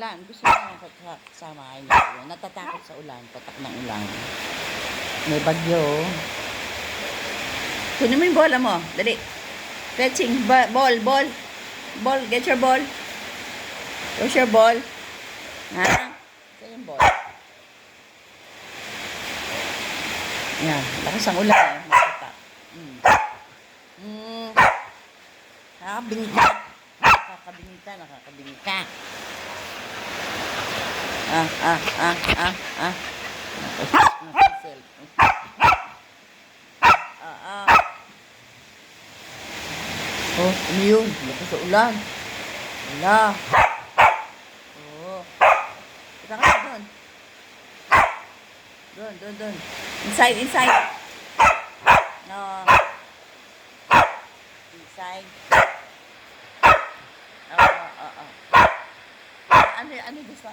ulan. Gusto niya kasama niya. Natatakot sa ulan. Patak ng ulan. May bagyo. Kunin mo yung bola mo. Dali. Fetching. Ball. Ball. Get your ball. Where's your ball? Ha? Ito yung ball. Yan. Lakas ang ulan eh. Matatak. Nakakabingka. Nakakabingka. Oh, ano yun? Lakas sa ulan. Wala. Oh. Kita ka doon. Doon. Inside. No. Inside. Ano gusto?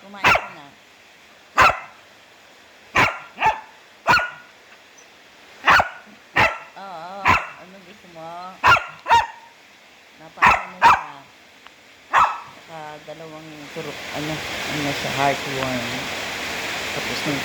Kumain ka na. Ano gusto mo? Napaano mo siya. Dalawang turok. Ano siya, heartworm. Tapos nung